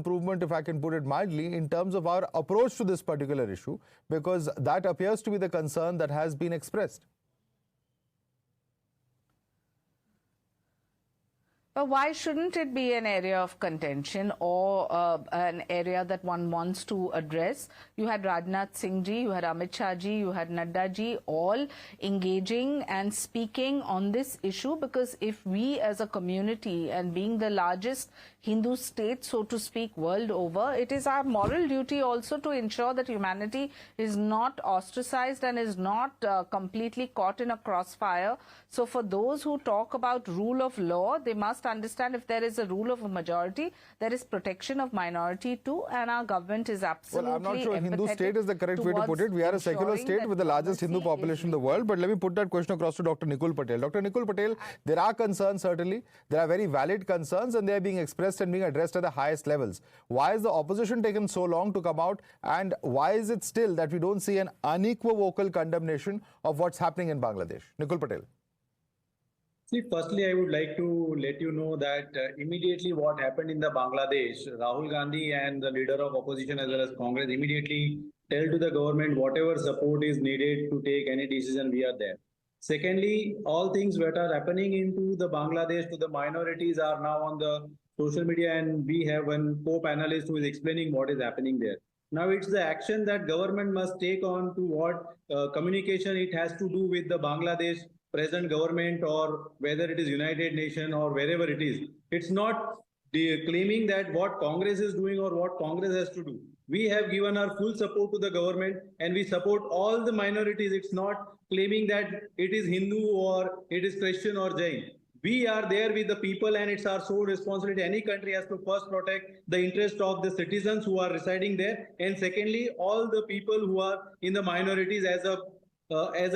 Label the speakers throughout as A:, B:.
A: improvement, if I can put it mildly, in terms of our approach to this particular issue, because that appears to be the concern that has been expressed.
B: But why shouldn't it be an area of contention or an area that one wants to address? You had Rajnath Singh ji, you had Amit Shah ji, you had Nadda ji, all engaging and speaking on this issue, because if we as a community, and being the largest Hindu state, so to speak, world over, it is our moral duty also to ensure that humanity is not ostracized and is not completely caught in a crossfire. So for those who talk about rule of law, they must understand if there is a rule of a majority, there is protection of minority too, and our government is absolutely
A: Well, I'm not sure Hindu state is the correct way to put it. We are a secular state with the largest Hindu population in the world. But let me put that question across to Dr. Nikul Patel. Dr. Nikul Patel, there are concerns, certainly. There are very valid concerns, and they are being expressed and being addressed at the highest levels. Why is the opposition taken so long to come out, and why is it still that we don't see an unequivocal condemnation of what's happening in Bangladesh? Nikul Patel.
C: See, firstly, I would like to let you know that immediately what happened in the Bangladesh, Rahul Gandhi and the leader of opposition as well as Congress immediately tell to the government whatever support is needed to take any decision, we are there. Secondly, all things that are happening into the Bangladesh to the minorities are now on the social media, and we have one co-panelist who is explaining what is happening there. Now it's the action that government must take on to what communication it has to do with the Bangladesh present government, or whether it is United Nations or wherever it is. It's not claiming that what Congress is doing or what Congress has to do. We have given our full support to the government, and we support all the minorities. It's not claiming that it is Hindu or it is Christian or Jain. We are there with the people, and it's our sole responsibility. Any country has to first protect the interest of the citizens who are residing there, and secondly, all the people who are in the minorities as a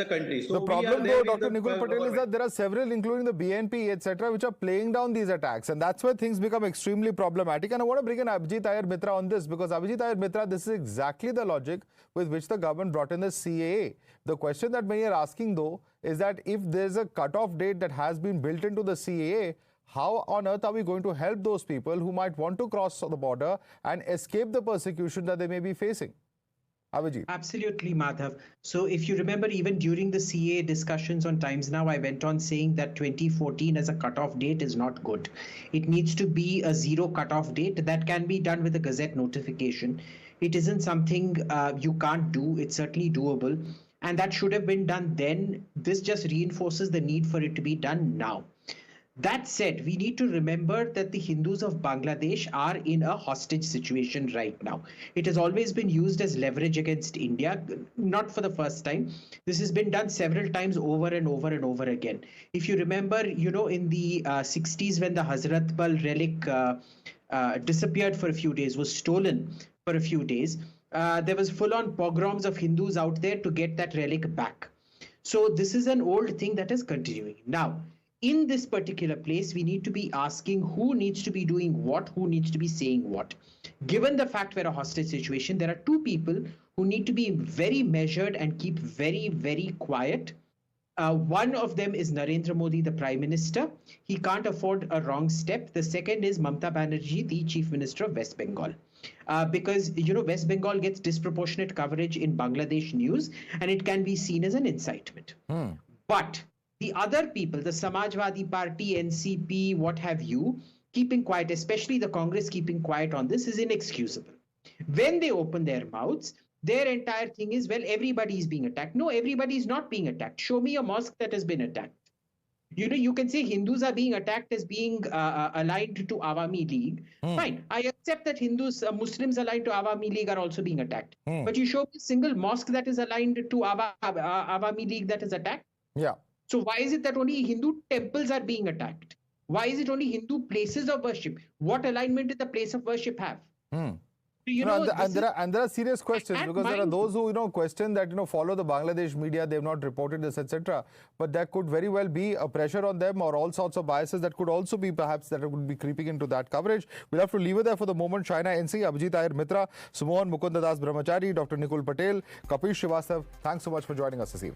C: country. So
A: the problem, though, Dr. Nikul Patel, is that there are several, including the BNP, etc., which are playing down these attacks, and that's where things become extremely problematic. And I want to bring in Abhijit Iyer Mitra on this, because Abhijit Iyer Mitra, this is exactly the logic with which the government brought in the CAA. The question that many are asking, though, is that if there's a cutoff date that has been built into the CAA, how on earth are we going to help those people who might want to cross the border and escape the persecution that they may be facing? Abhijit.
D: Absolutely, Madhav. So if you remember, even during the CA discussions on Times Now, I went on saying that 2014 as a cutoff date is not good. It needs to be a zero cutoff date that can be done with a Gazette notification. It isn't something you can't do. It's certainly doable. And that should have been done then. This just reinforces the need for it to be done now. That said, we need to remember that the Hindus of Bangladesh are in a hostage situation right now. It has always been used as leverage against India, not for the first time. This has been done several times over and over and over again. If you remember, in the 60s, when the Hazrat Bal relic disappeared for a few days, was stolen for a few days, there was full-on pogroms of Hindus out there to get that relic back. So this is an old thing that is continuing. Now, in this particular place, we need to be asking who needs to be doing what, who needs to be saying what. Given the fact we're a hostage situation, there are two people who need to be very measured and keep very, very quiet. One of them is Narendra Modi, the Prime Minister. He can't afford a wrong step. The second is Mamata Banerjee, the Chief Minister of West Bengal. Because, West Bengal gets disproportionate coverage in Bangladesh news, and it can be seen as an incitement. But the other people, the Samajwadi Party, NCP, what have you, keeping quiet, especially the Congress keeping quiet on this, is inexcusable. When they open their mouths, their entire thing is, well, everybody is being attacked. No, everybody is not being attacked. Show me a mosque that has been attacked. You can say Hindus are being attacked as being aligned to Awami League. Fine, I accept that Muslims aligned to Awami League are also being attacked. But you show me a single mosque that is aligned to Awami League that is attacked.
A: Yeah.
D: So why is it that only Hindu temples are being attacked? Why is it only Hindu places of worship? What alignment did the place of worship have?
A: And there are serious questions, because there are those who question that follow the Bangladesh media, they have not reported this, etc. But there could very well be a pressure on them, or all sorts of biases that could also be perhaps that would be creeping into that coverage. We'll have to leave it there for the moment. China NC, Abhijit Iyer Mitra, Sumohan Mukundadas Brahmachari, Dr. Nikul Patel, Kapish Srivastav, thanks so much for joining us this evening.